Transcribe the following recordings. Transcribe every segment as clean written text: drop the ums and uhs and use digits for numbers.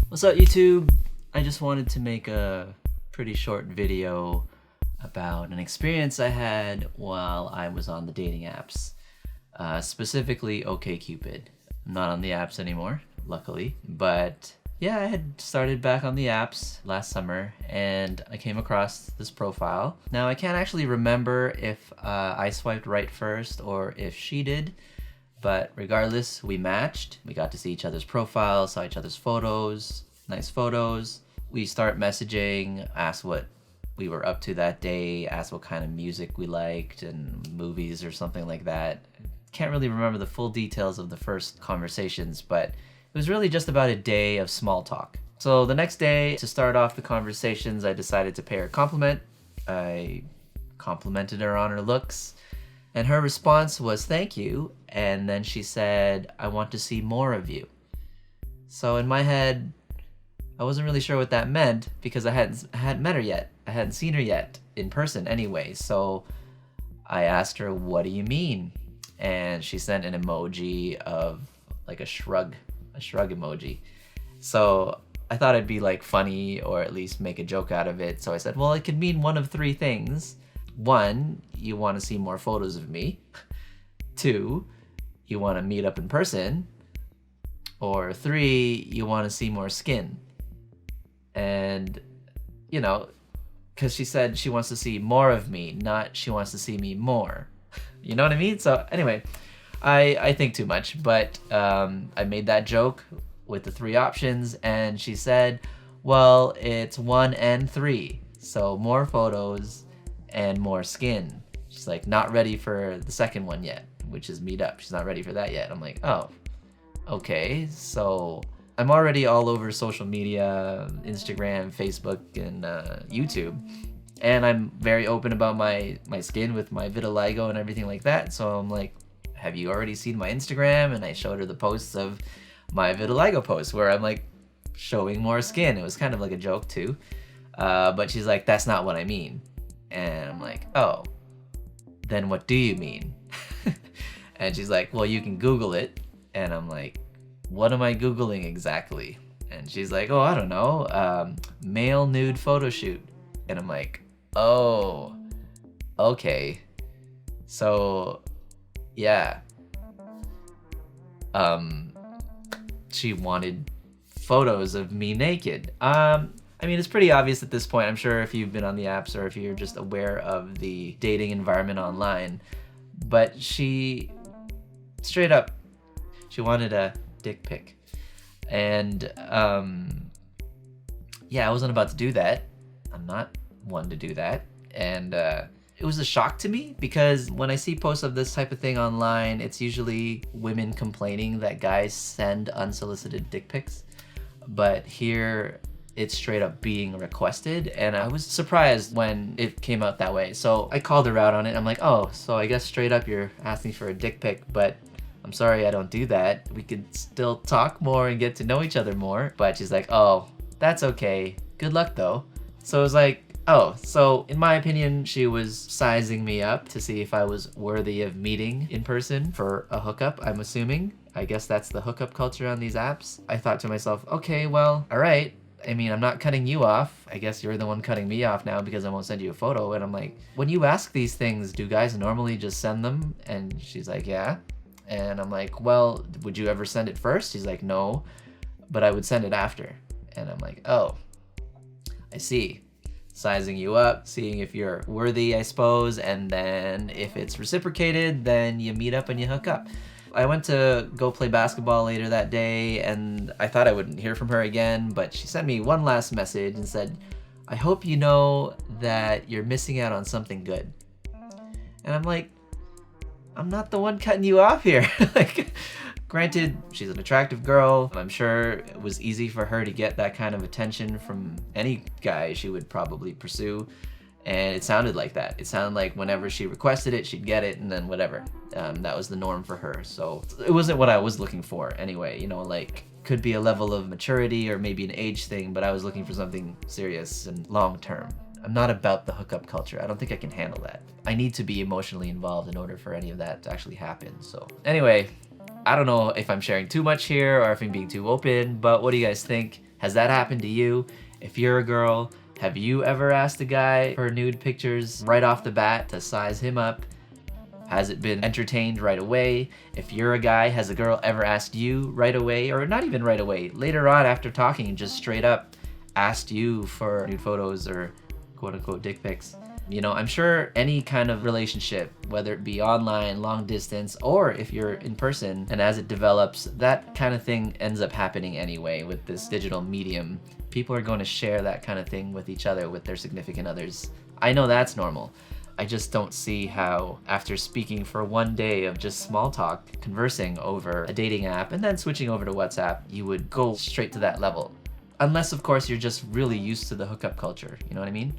What's up, YouTube? I just wanted to make a pretty short video about an experience I had while I was on the dating apps, specifically OKCupid. I'm not on the apps anymore, luckily, but yeah, I had started back on the apps last summer and I came across this profile. Now, I can't actually remember if I swiped right first or if she did, but regardless, we matched. We got to see each other's profiles, saw each other's photos, nice photos. We start messaging, asked what we were up to that day, asked what kind of music we liked and movies or something like that. Can't really remember the full details of the first conversations, but it was really just about a day of small talk. So the next day, to start off the conversations, I decided to pay her a compliment. I complimented her on her looks, and her response was thank you, and then she said, I want to see more of you. So in my head, I wasn't really sure what that meant because I hadn't met her yet. I hadn't seen her yet in person anyway. So I asked her, what do you mean? And she sent an emoji of like a shrug emoji. So I thought it'd be like funny or at least make a joke out of it. So I said, well, it could mean one of three things. One, you want to see more photos of me. Two, you want to meet up in person. Or three, you want to see more skin. And, you know, because she said she wants to see more of me, not she wants to see me more. You know what I mean? So anyway, I think too much, but I made that joke with the three options, and she said, well, it's 1 and 3. So more photos and more skin. She's like, not ready for the second one yet, which is meet up. She's not ready for that yet. I'm like, oh, okay. So I'm already all over social media, Instagram, Facebook, and YouTube. And I'm very open about my skin with my vitiligo and everything like that. So I'm like, have you already seen my Instagram? And I showed her the posts of my vitiligo posts where I'm like showing more skin. It was kind of like a joke too. But she's like, that's not what I mean. And I'm like, oh, then what do you mean? And she's like, well, you can Google it. And I'm like, what am I Googling exactly? And she's like, oh, I don't know, male nude photo shoot. And I'm like, oh, okay. So, yeah. She wanted photos of me naked. I mean, it's pretty obvious at this point. I'm sure if you've been on the apps or if you're just aware of the dating environment online. But she, straight up, she wanted a dick pic. And yeah, I wasn't about to do that. I'm not one to do that. And it was a shock to me because when I see posts of this type of thing online, it's usually women complaining that guys send unsolicited dick pics. But here it's straight up being requested, and I was surprised when it came out that way. So I called her out on it. I'm like, oh, so I guess straight up you're asking for a dick pic, but I'm sorry, I don't do that. We could still talk more and get to know each other more. But she's like, oh, that's okay. Good luck though. So it was like, oh, so in my opinion, she was sizing me up to see if I was worthy of meeting in person for a hookup, I'm assuming. I guess that's the hookup culture on these apps. I thought to myself, okay, well, all right. I mean, I'm not cutting you off. I guess you're the one cutting me off now because I won't send you a photo. And I'm like, when you ask these things, do guys normally just send them? And she's like, yeah. And I'm like, well, would you ever send it first? She's like, no, but I would send it after. And I'm like, oh, I see. Sizing you up, seeing if you're worthy, I suppose. And then if it's reciprocated, then you meet up and you hook up. I went to go play basketball later that day, and I thought I wouldn't hear from her again, but she sent me one last message and said, I hope you know that you're missing out on something good. And I'm like, I'm not the one cutting you off here. Like, granted, she's an attractive girl. I'm sure it was easy for her to get that kind of attention from any guy she would probably pursue. And it sounded like that. It sounded like whenever she requested it, she'd get it, and then whatever. That was the norm for her. So it wasn't what I was looking for anyway. You know, like, could be a level of maturity or maybe an age thing, but I was looking for something serious and long term. I'm not about the hookup culture. I don't think I can handle that. I need to be emotionally involved in order for any of that to actually happen. So anyway, I don't know if I'm sharing too much here or if I'm being too open, but what do you guys think? Has that happened to you? If you're a girl, have you ever asked a guy for nude pictures right off the bat to size him up? Has it been entertained right away? If you're a guy, has a girl ever asked you right away, or not even right away, later on after talking, just straight up asked you for nude photos or quote-unquote dick pics? You know, I'm sure any kind of relationship, whether it be online, long distance, or if you're in person, and as it develops, that kind of thing ends up happening anyway with this digital medium. People are going to share that kind of thing with each other, with their significant others. I know that's normal. I just don't see how, after speaking for one day of just small talk, conversing over a dating app, and then switching over to WhatsApp, you would go straight to that level. Unless, of course, you're just really used to the hookup culture, you know what I mean?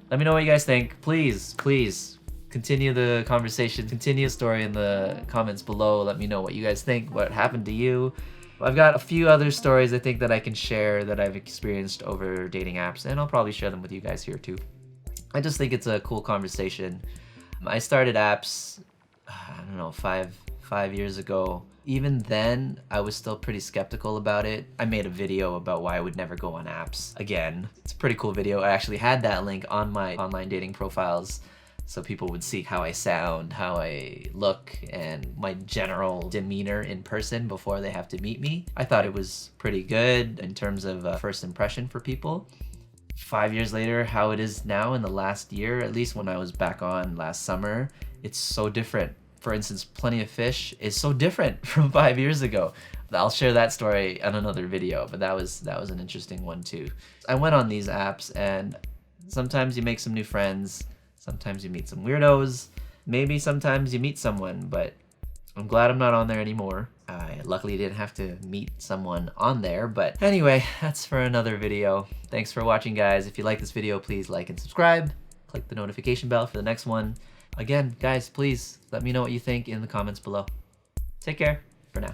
Let me know what you guys think. Please, please, continue the conversation, continue the story in the comments below. Let me know what you guys think, what happened to you. I've got a few other stories I think that I can share that I've experienced over dating apps, and I'll probably share them with you guys here too. I just think it's a cool conversation. I started apps, I don't know, five years ago. Even then, I was still pretty skeptical about it. I made a video about why I would never go on apps again. It's a pretty cool video. I actually had that link on my online dating profiles so people would see how I sound, how I look, and my general demeanor in person before they have to meet me. I thought it was pretty good in terms of first impression for people. 5 years later, how it is now in the last year, at least when I was back on last summer, it's so different. For instance, Plenty of Fish is so different from 5 years ago. I'll share that story on another video, but that was an interesting one too. I went on these apps, and sometimes you make some new friends, sometimes you meet some weirdos, maybe sometimes you meet someone, but I'm glad I'm not on there anymore. I luckily didn't have to meet someone on there, but anyway, that's for another video. Thanks for watching, guys. If you like this video, please like and subscribe. Click the notification bell for the next one. Again, guys, please let me know what you think in the comments below. Take care for now.